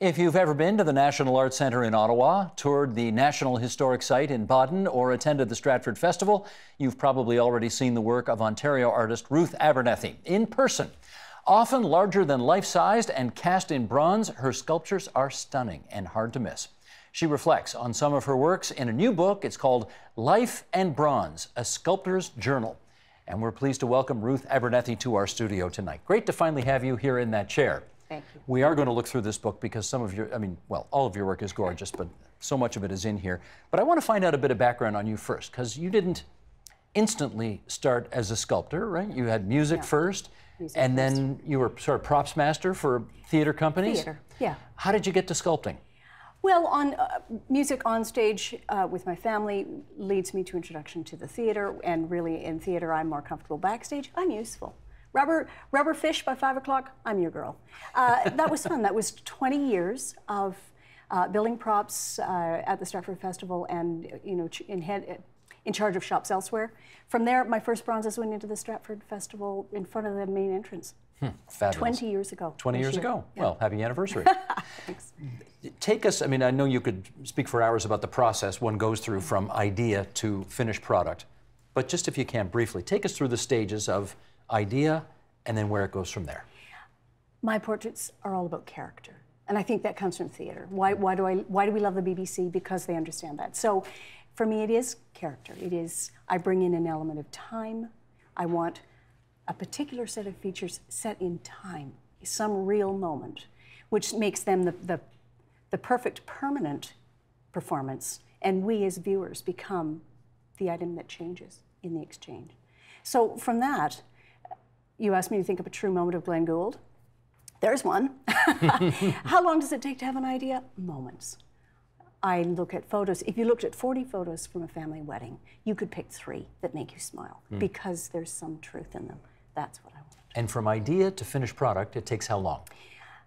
If you've ever been to the National Arts Centre in Ottawa, toured the National Historic Site in Baden, or attended the Stratford Festival, you've probably already seen the work of Ontario artist Ruth Abernethy in person. Often larger than life-sized and cast in bronze, her sculptures are stunning and hard to miss. She reflects on some of her works in a new book. It's called Life and Bronze, A Sculptor's Journal. And we're pleased to welcome Ruth Abernethy to our studio tonight. Great to finally have you here in that chair. Thank you. We are going to look through this book because some of your, all of your work is gorgeous, but so much of it is in here. But I want to find out a bit of background on you first, because you didn't instantly start as a sculptor, right? You had music first, and then you were sort of props master for theater companies? Theater, yeah. How did you get to sculpting? Well, on music on stage with my family leads me to introduction to the theater, and really in theater I'm more comfortable backstage. I'm useful. Rubber fish by 5 o'clock, I'm your girl. That was fun. That was 20 years of building props at the Stratford Festival and, you know, in charge of shops elsewhere. From there, my first bronzes went into the Stratford Festival in front of the main entrance. Fabulous. 20 years ago. 20 years ago. Yeah. Well, happy anniversary. Thanks. Take us, I mean, I know you could speak for hours about the process one goes through from idea to finished product, but just if you can briefly, take us through the stages of idea and then where it goes from there. My portraits are all about character, and I think that comes from theater. Why do we love the BBC? Because they understand that. So for me, it is character. It is, I bring in an element of time. I want a particular set of features set in time, some real moment, which makes them the perfect permanent performance, and we as viewers become the item that changes in the exchange. So from that, you asked me to think of a true moment of Glenn Gould. There's one. How long does it take to have an idea? Moments. I look at photos. If you looked at 40 photos from a family wedding, you could pick 3 that make you smile because there's some truth in them. That's what I want. And from idea to finished product, it takes how long?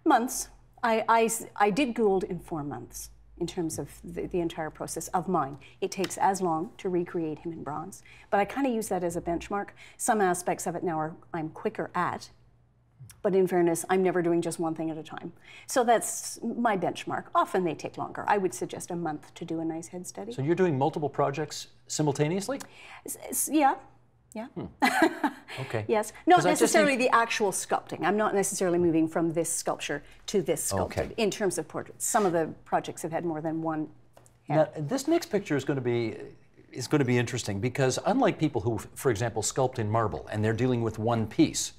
Months. I did Gould in 4 months in terms of the entire process of mine. It takes as long to recreate him in bronze, but I kind of use that as a benchmark. Some aspects of it now I'm quicker at, but in fairness, I'm never doing just one thing at a time. So that's my benchmark. Often they take longer. I would suggest a month to do a nice head study. So you're doing multiple projects simultaneously? Yeah. Yeah. Okay. Yes. Not necessarily the actual sculpting. I'm not necessarily moving from this sculpture to this sculpture in terms of portraits. Some of the projects have had more than one head. Now, this next picture is going to be interesting because unlike people who, for example, sculpt in marble and they're dealing with one piece,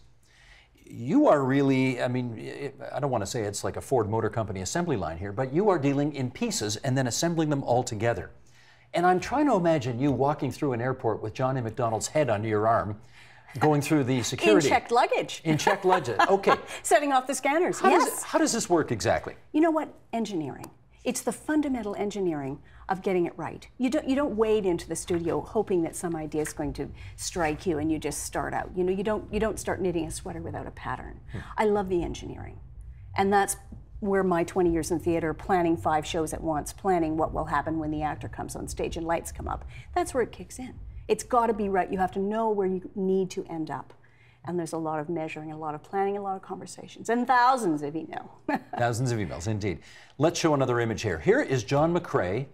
you are really, I mean, I don't want to say it's like a Ford Motor Company assembly line here, but you are dealing in pieces and then assembling them all together. And I'm trying to imagine you walking through an airport with John A. MacDonald's head under your arm, going through the security. In checked luggage. In checked luggage, okay. Setting off the scanners, How does this work exactly? You know what? Engineering. It's the fundamental engineering of getting it right. You don't wade into the studio hoping that some idea is going to strike you and you just start out. You know, you don't start knitting a sweater without a pattern. I love the engineering. And that's where my 20 years in theater, planning 5 shows at once, planning what will happen when the actor comes on stage and lights come up, that's where it kicks in. It's got to be right. You have to know where you need to end up. And there's a lot of measuring, a lot of planning, a lot of conversations, and thousands of emails. Thousands of emails, indeed. Let's show another image here. Here is John McCrae,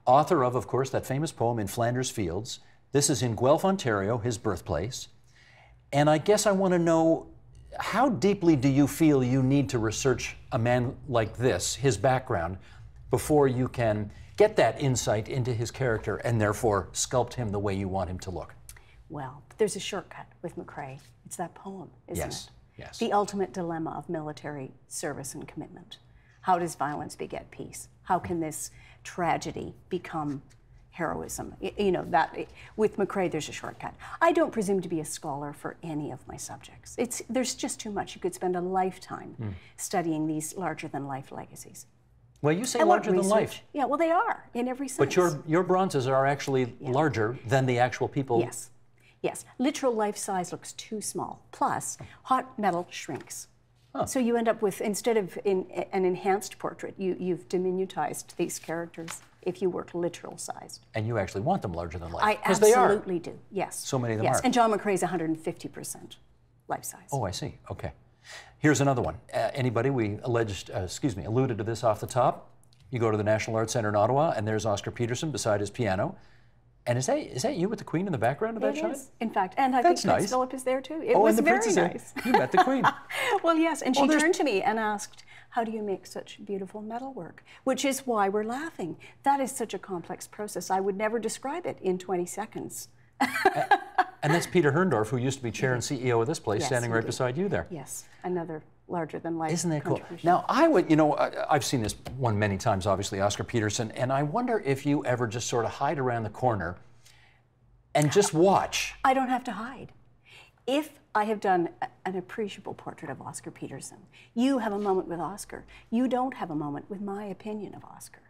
author of course, that famous poem In Flanders Fields. This is in Guelph, Ontario, his birthplace. And I guess I want to know, how deeply do you feel you need to research a man like this, his background, before you can get that insight into his character and therefore sculpt him the way you want him to look? Well, there's a shortcut with McCrae. It's that poem, isn't it? Yes. The ultimate dilemma of military service and commitment. How does violence beget peace? How can this tragedy become heroism? You know, with McCrae, there's a shortcut. I don't presume to be a scholar for any of my subjects. There's just too much. You could spend a lifetime studying these larger-than-life legacies. Well, you say larger than life. Yeah, well, they are in every sense. But your bronzes are actually larger than the actual people. Yes. Yes. Literal life size looks too small. Plus, hot metal shrinks. So you end up with, instead of an enhanced portrait, you've diminutized these characters if you work literal sized. And you actually want them larger than life. I absolutely do, yes. So many of them are. And John McCrae's 150% life size. Oh, I see, okay. Here's another one. Anybody, we alluded to this off the top. You go to the National Arts Centre in Ottawa, and there's Oscar Peterson beside his piano. And is that you with the Queen in the background of that shot? It is, in fact. And I think Prince Philip is there too. It was very nice. You met the Queen. Well, yes, and she turned to me and asked, how do you make such beautiful metalwork? Which is why we're laughing. That is such a complex process. I would never describe it in 20 seconds. And that's Peter Herndorf, who used to be chair and CEO of this place, standing right beside you there. Yes, another larger-than-life. Isn't that cool? Now, I've seen this one many times, obviously, Oscar Peterson, and I wonder if you ever just sort of hide around the corner and just watch. I don't have to hide. If I have done an appreciable portrait of Oscar Peterson, you have a moment with Oscar. You don't have a moment with my opinion of Oscar.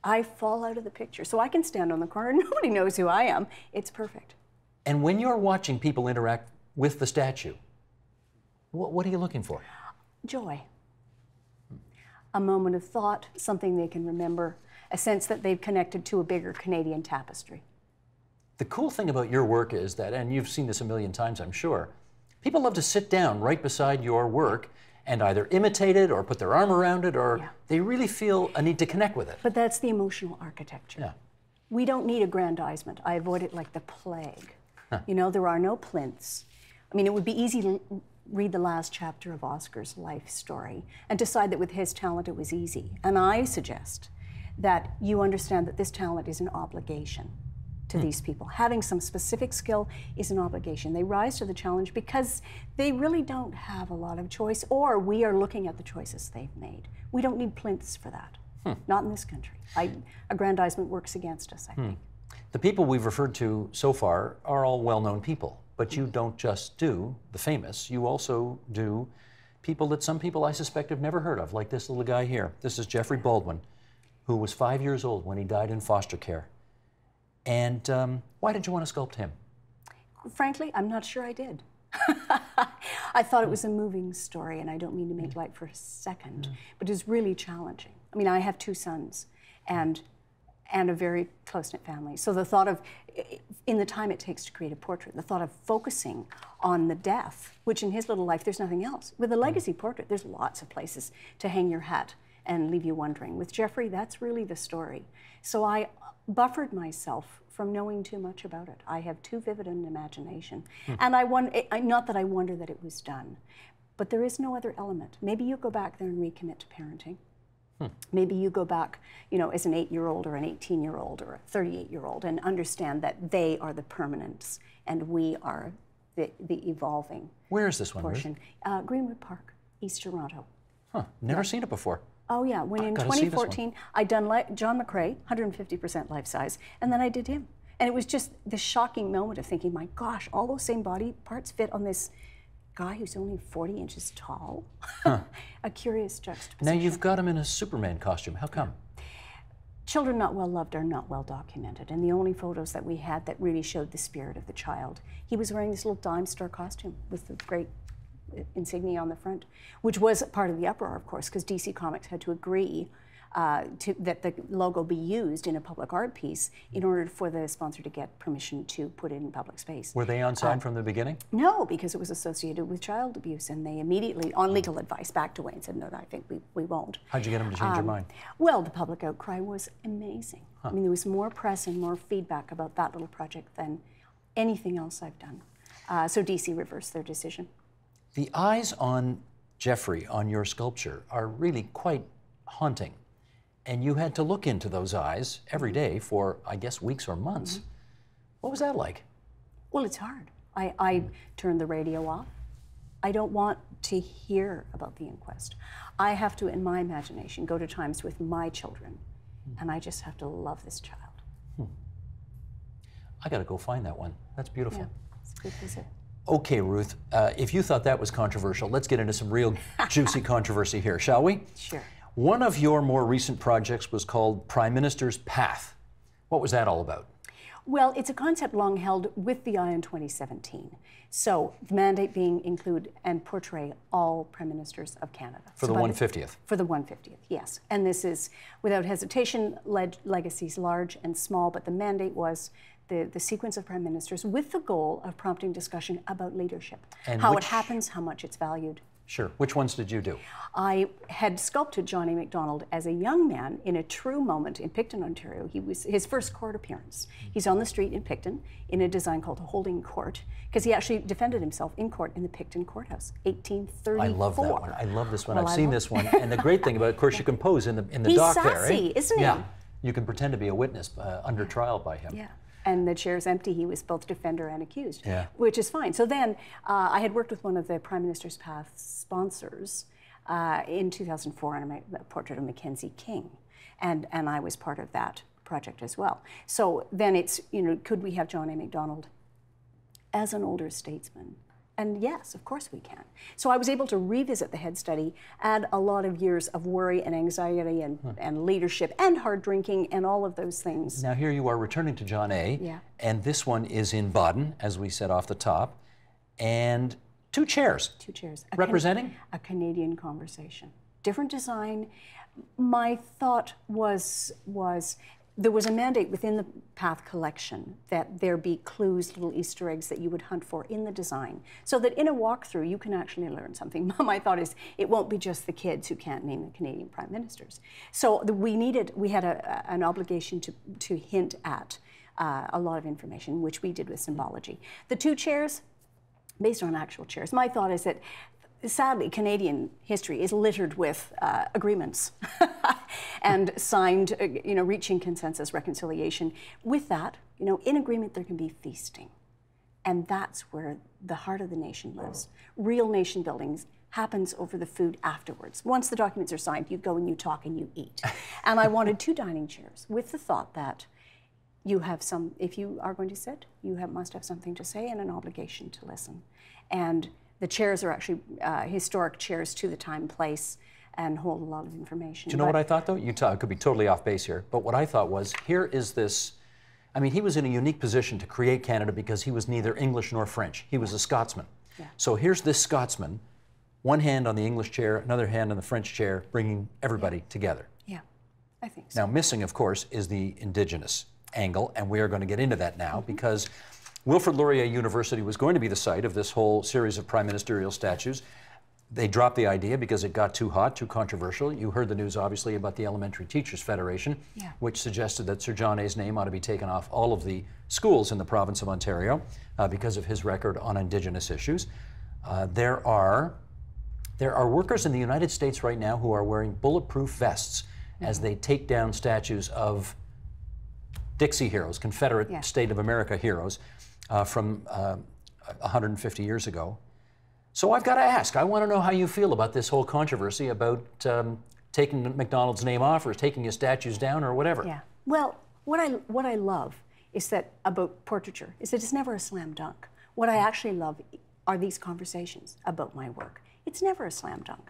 I fall out of the picture, so I can stand on the corner. Nobody knows who I am. It's perfect. And when you're watching people interact with the statue, what are you looking for? Joy. A moment of thought, something they can remember, a sense that they've connected to a bigger Canadian tapestry. The cool thing about your work is that, and you've seen this a million times, I'm sure, people love to sit down right beside your work and either imitate it or put their arm around it, or they really feel a need to connect with it. But that's the emotional architecture. Yeah. We don't need aggrandizement. I avoid it like the plague. You know, there are no plinths. I mean, it would be easy to read the last chapter of Oscar's life story and decide that with his talent it was easy. And I suggest that you understand that this talent is an obligation to these people. Having some specific skill is an obligation. They rise to the challenge because they really don't have a lot of choice, or we are looking at the choices they've made. We don't need plinths for that. Not in this country. Aggrandizement works against us, I think. The people we've referred to so far are all well-known people, but you don't just do the famous, you also do people that some people I suspect have never heard of, like this little guy here. This is Jeffrey Baldwin, who was 5 years old when he died in foster care. And why did you want to sculpt him? Frankly, I'm not sure I did. I thought it was a moving story, and I don't mean to make light for a second, but it's really challenging. I mean, I have 2 sons and a very close-knit family. So the thought of, in the time it takes to create a portrait, the thought of focusing on the death, which in his little life, there's nothing else. With a legacy portrait, there's lots of places to hang your hat and leave you wondering. With Jeffrey, that's really the story. So I buffered myself from knowing too much about it. I have too vivid an imagination. And not that I wonder that it was done, but there is no other element. Maybe you go back there and recommit to parenting. Maybe you go back, you know, as an 8-year-old or an 18-year-old or a 38-year-old and understand that they are the permanents and we are the evolving. Where is this one, portion? Greenwood Park, East Toronto. Never seen it before. Oh yeah, when in 2014 I'd done John McCrae, 150% life size, and then I did him. And it was just this shocking moment of thinking, my gosh, all those same body parts fit on this guy who's only 40 inches tall. A curious juxtaposition. Now you've got him in a Superman costume. How come? Children not well loved are not well documented, and the only photos that we had that really showed the spirit of the child, he was wearing this little dime store costume with the great insignia on the front, which was part of the uproar, of course, because DC Comics had to agree that the logo be used in a public art piece in order for the sponsor to get permission to put it in public space. Were they on side from the beginning? No, because it was associated with child abuse, and they immediately, on legal advice, backed away and said, no, I think we won't. How'd you get them to change their mind? Well, the public outcry was amazing. I mean, there was more press and more feedback about that little project than anything else I've done. So DC reversed their decision. The eyes on Jeffrey, on your sculpture, are really quite haunting. And you had to look into those eyes every day for, I guess, weeks or months. What was that like? Well, it's hard. I turned the radio off. I don't want to hear about the inquest. I have to, in my imagination, go to times with my children, and I just have to love this child. I got to go find that one. That's beautiful. Yeah, it's a good visit. Okay, Ruth, if you thought that was controversial, let's get into some real juicy controversy here, shall we? Sure. One of your more recent projects was called Prime Minister's Path. What was that all about? Well, it's a concept long held with the eye on 2017. So the mandate being include and portray all Prime Ministers of Canada. For the 150th? For the 150th, yes. And this is, without hesitation, legacies large and small, but the mandate was the sequence of Prime Ministers with the goal of prompting discussion about leadership. And how it happens, how much it's valued. Sure. Which ones did you do? I had sculpted John A. Macdonald as a young man in a true moment in Picton, Ontario. He was his first court appearance. He's on the street in Picton in a design called a holding court, because he actually defended himself in court in the Picton courthouse, 1834. I love that one. I love this one. Well, I've seen this one. And the great thing about it, of course, you can pose in the dock sassy, there. Right? Isn't he? Yeah. You can pretend to be a witness under trial by him. Yeah. And the chair's empty. He was both defender and accused, yeah. Which is fine. So then I had worked with one of the Prime Minister's Path sponsors in 2004 on a portrait of Mackenzie King. And I was part of that project as well. So then it's, you know, could we have John A. Macdonald as an older statesman? And yes, of course we can. So I was able to revisit the head study, add a lot of years of worry and anxiety and leadership and hard drinking and all of those things. Now here you are returning to John A. Yeah. And this one is in Baden, as we said off the top. And two chairs. Two chairs. Representing? A Canadian conversation. Different design. My thought was there was a mandate within the Path collection that there be clues, little Easter eggs that you would hunt for in the design, so that in a walkthrough you can actually learn something. My thought is it won't be just the kids who can't name the Canadian prime ministers. So we had an obligation to hint at a lot of information, which we did with symbology. The two chairs, based on actual chairs. My thought is that sadly, Canadian history is littered with agreements and signed, reaching consensus, reconciliation. With that, in agreement there can be feasting. And that's where the heart of the nation lives. Real nation building happens over the food afterwards. Once the documents are signed, you go and you talk and you eat. And I wanted two dining chairs with the thought that you have if you are going to sit, you must have something to say and an obligation to listen. And the chairs are actually historic chairs to the time, place, and hold a lot of information. Do you know what I thought, though? I could be totally off base here, but what I thought was, here is this, I mean, he was in a unique position to create Canada because he was neither English nor French. He was a Scotsman. Yeah. So here's this Scotsman, one hand on the English chair, another hand on the French chair, bringing everybody together. Yeah, I think so. Now, missing, of course, is the Indigenous angle, and we are going to get into that now because Wilfrid Laurier University was going to be the site of this whole series of prime ministerial statues. They dropped the idea because it got too hot, too controversial. You heard the news, obviously, about the Elementary Teachers Federation, which suggested that Sir John A.'s name ought to be taken off all of the schools in the province of Ontario because of his record on Indigenous issues. There are workers in the United States right now who are wearing bulletproof vests as they take down statues of Dixie heroes, Confederate State of America heroes, from 150 years ago. So I've got to ask, I want to know how you feel about this whole controversy about taking Macdonald's name off or taking his statues down or whatever. Yeah. Well, what I love is that about portraiture is that it's never a slam dunk. What I actually love are these conversations about my work. It's never a slam dunk.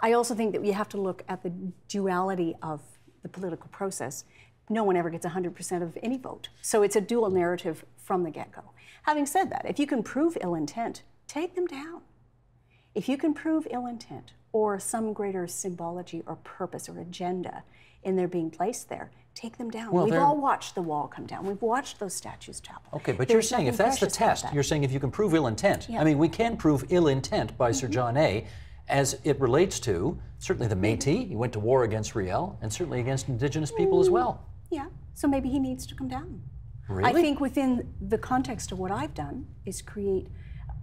I also think that we have to look at the duality of the political process. No one ever gets 100% of any vote. So it's a dual narrative from the get-go. Having said that, if you can prove ill intent, take them down. If you can prove ill intent or some greater symbology or purpose or agenda in their being placed there, take them down. We've all watched the wall come down. We've watched those statues topple. Okay, but you're saying if that's the test, you're saying if you can prove ill intent. Yeah. I mean, we can prove ill intent by Sir John A. as it relates to certainly the Métis. He went to war against Riel and certainly against Indigenous people as well. Yeah, so maybe he needs to come down. Really? I think within the context of what I've done is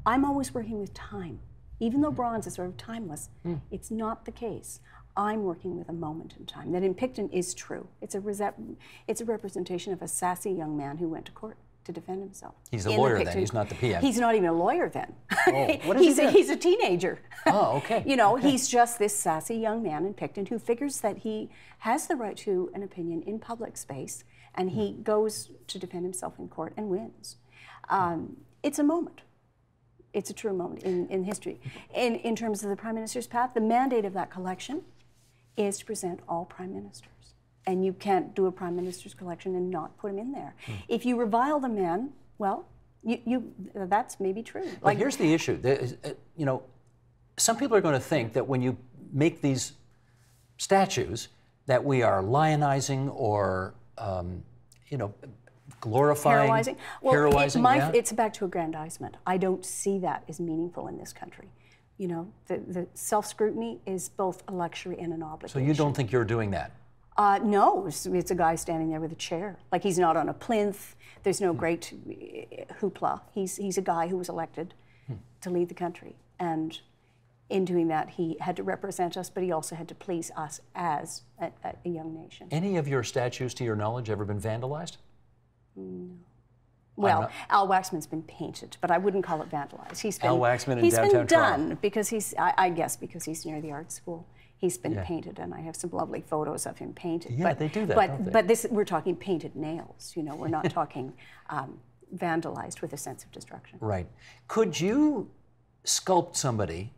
I'm always working with time. Even though bronze is sort of timeless, it's not the case. I'm working with a moment in time. That in Picton is true. It's a representation of a sassy young man who went to court to defend himself. He's a lawyer then, he's not the PM. He's not even a lawyer then. Oh, what is he? He's a teenager. Oh, okay. He's just this sassy young man in Picton who figures that he has the right to an opinion in public space, and he goes to defend himself in court and wins. It's a moment. It's a true moment in history. In terms of the Prime Minister's Path, the mandate of that collection is to present all Prime Ministers. And you can't do a Prime Minister's collection and not put him in there. If you revile the man, well, that's maybe true. But here's the issue. Some people are going to think that when you make these statues that we are lionizing or, glorifying. Heroizing. Well, it's back to aggrandizement. I don't see that as meaningful in this country. You know, the self-scrutiny is both a luxury and an obligation. So you don't think you're doing that? No, it's a guy standing there with a chair. Like, he's not on a plinth. There's no great hoopla. He's a guy who was elected to lead the country. And in doing that, he had to represent us, but he also had to please us as a young nation. Any of your statues, to your knowledge, ever been vandalized? No. Well, Al Waxman's been painted, but I wouldn't call it vandalized. Al Waxman in downtown Toronto. Done because I guess because he's near the art school. He's been painted, and I have some lovely photos of him painted. Yeah, but, they do that, but, don't they? But this, we're talking painted nails. You know, we're not talking vandalized with a sense of destruction. Right. Could you sculpt somebody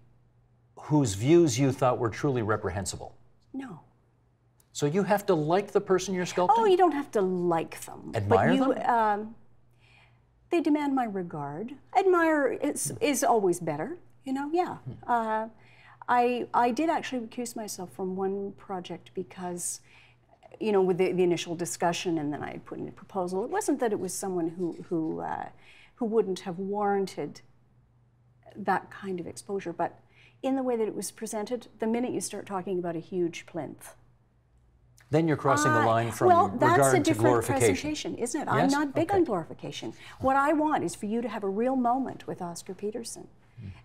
whose views you thought were truly reprehensible? No. So you have to like the person you're sculpting? Oh, you don't have to like them. Admire but them? They demand my regard. Admire is always better, you know, yeah. I did actually recuse myself from one project because, you know, with the initial discussion, and then I put in a proposal. It wasn't that it was someone who wouldn't have warranted that kind of exposure, but in the way that it was presented, the minute you start talking about a huge plinth, then you're crossing the line from well, that's regard a to different glorification. presentation, isn't it? Yes? I'm not big Okay. on glorification. What I want is for you to have a real moment with Oscar Peterson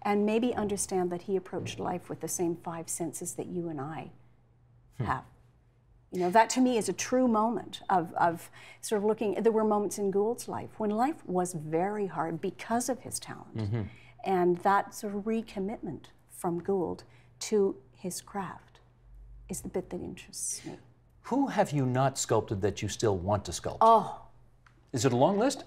and maybe understand that he approached life with the same 5 senses that you and I have. You know, that to me is a true moment of sort of looking. There were moments in Gould's life when life was very hard because of his talent. And that sort of recommitment from Gould to his craft is the bit that interests me. Who have you not sculpted that you still want to sculpt? Oh. Is it a long list?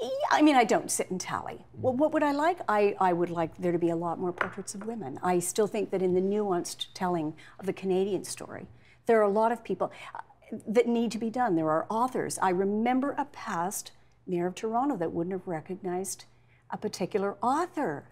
Yeah, I mean, I don't sit and tally. Well, what would I like? I would like there to be a lot more portraits of women. I still think that in the nuanced telling of the Canadian story, there are a lot of people that need to be done. There are authors. I remember a past mayor of Toronto that wouldn't have recognized a particular author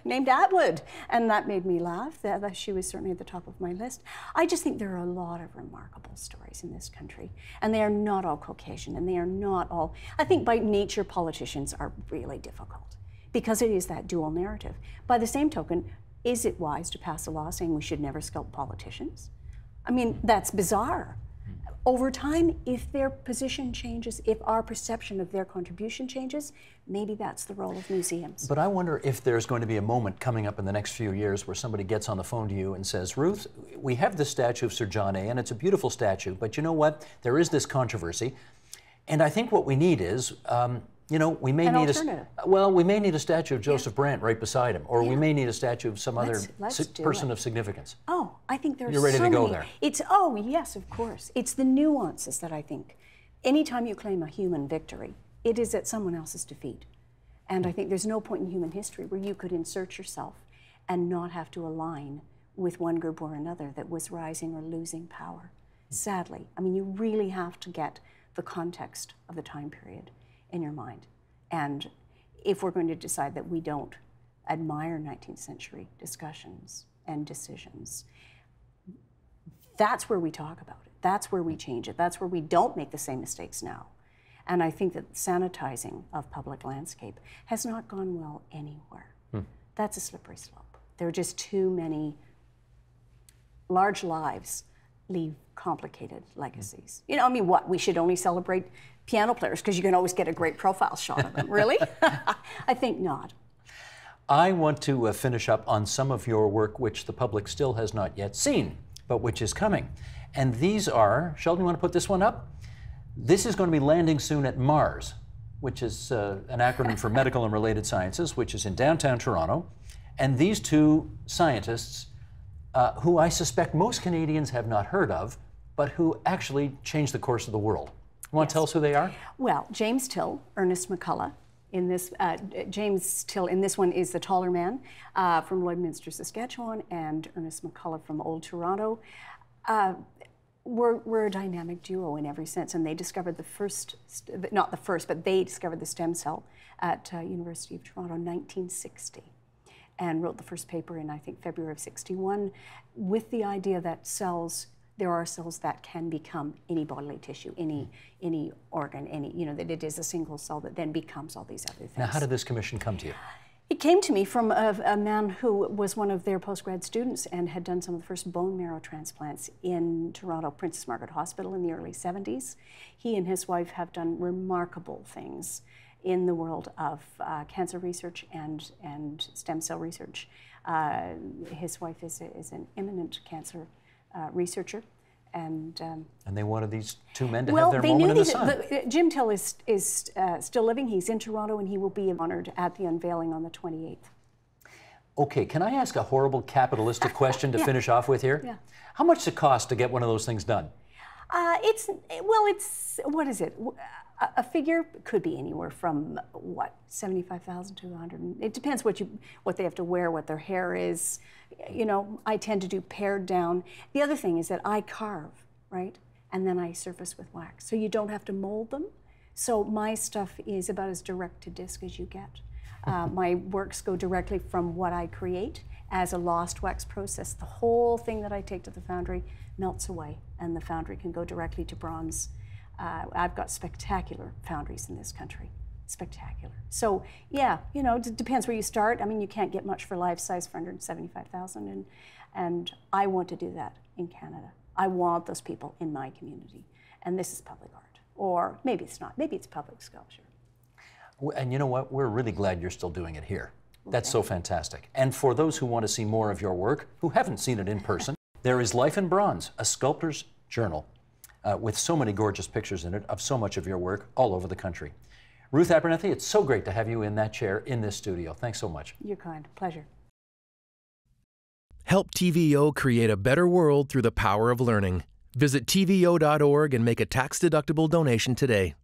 named Atwood, and that made me laugh. That she was certainly at the top of my list. I just think there are a lot of remarkable stories in this country, and they are not all Caucasian, and they are not all, I think by nature politicians are really difficult because it is that dual narrative. By the same token, is it wise to pass a law saying we should never sculpt politicians? I mean, that's bizarre. Over time, if their position changes, if our perception of their contribution changes, maybe that's the role of museums. But I wonder if there's going to be a moment coming up in the next few years where somebody gets on the phone to you and says, Ruth, we have this statue of Sir John A., and it's a beautiful statue, but you know what? There is this controversy, and I think what we need is, you know, we may need we may need a statue of Joseph Brant right beside him, or we may need a statue of some other person of significance. Oh, I think there's You're ready to go there. Oh, yes, of course. It's the nuances that I think. Anytime you claim a human victory, it is at someone else's defeat. And I think there's no point in human history where you could insert yourself and not have to align with one group or another that was rising or losing power. Sadly, I mean, you really have to get the context of the time period in your mind. And if we're going to decide that we don't admire 19th century discussions and decisions, that's where we talk about it. That's where we change it. That's where we don't make the same mistakes now. And I think that sanitizing of public landscape has not gone well anywhere. That's a slippery slope. There are just too many large lives leave complicated legacies. You know, I mean, what? We should only celebrate piano players because you can always get a great profile shot of them. Really? I think not. I want to finish up on some of your work which the public still has not yet seen, but which is coming. And these are, Sheldon, you want to put this one up? This is going to be landing soon at Mars, which is an acronym for Medical and Related Sciences, which is in downtown Toronto. And these two scientists, who I suspect most Canadians have not heard of, but who actually changed the course of the world. You want to tell us who they are? Well, James Till, Ernest McCulloch. In this, James Till in this one is the taller man from Lloydminster, Saskatchewan, and Ernest McCulloch from Old Toronto. We're a dynamic duo in every sense, and they discovered the first, not the first, but they discovered the stem cell at University of Toronto in 1960. And wrote the first paper in, I think, February of '61, with the idea that there are cells that can become any bodily tissue, any organ, that it is a single cell that then becomes all these other things. Now, how did this commission come to you? It came to me from a man who was one of their postgrad students and had done some of the first bone marrow transplants in Toronto Princess Margaret Hospital in the early 70s. He and his wife have done remarkable things in the world of cancer research and stem cell research. His wife is an eminent cancer researcher. And they wanted these two men to have their moment in the sun. Jim Till is still living. He's in Toronto, and he will be honored at the unveiling on the 28th. Okay, can I ask a horrible capitalistic question to finish off with here? Yeah. How much does it cost to get one of those things done? It's what is it? A figure could be anywhere from what, 75,000 to 100. It depends what they have to wear, what their hair is. You know, I tend to do pared down. The other thing is that I carve, right, and then I surface with wax, so you don't have to mold them. So my stuff is about as direct to disc as you get. My works go directly from what I create as a lost wax process. The whole thing that I take to the foundry melts away, and the foundry can go directly to bronze. I've got spectacular foundries in this country, spectacular. So yeah, you know, it depends where you start. I mean, you can't get much for life size for 175,000, and I want to do that in Canada. I want those people in my community, and this is public art, or maybe it's not. Maybe it's public sculpture. And you know what? We're really glad you're still doing it here. That's so fantastic. And for those who want to see more of your work, who haven't seen it in person, there is Life in Bronze, a sculptor's journal, with so many gorgeous pictures in it of so much of your work all over the country. Ruth Abernethy, it's so great to have you in that chair in this studio. Thanks so much. You're kind. Pleasure. Help TVO create a better world through the power of learning. Visit TVO.org and make a tax-deductible donation today.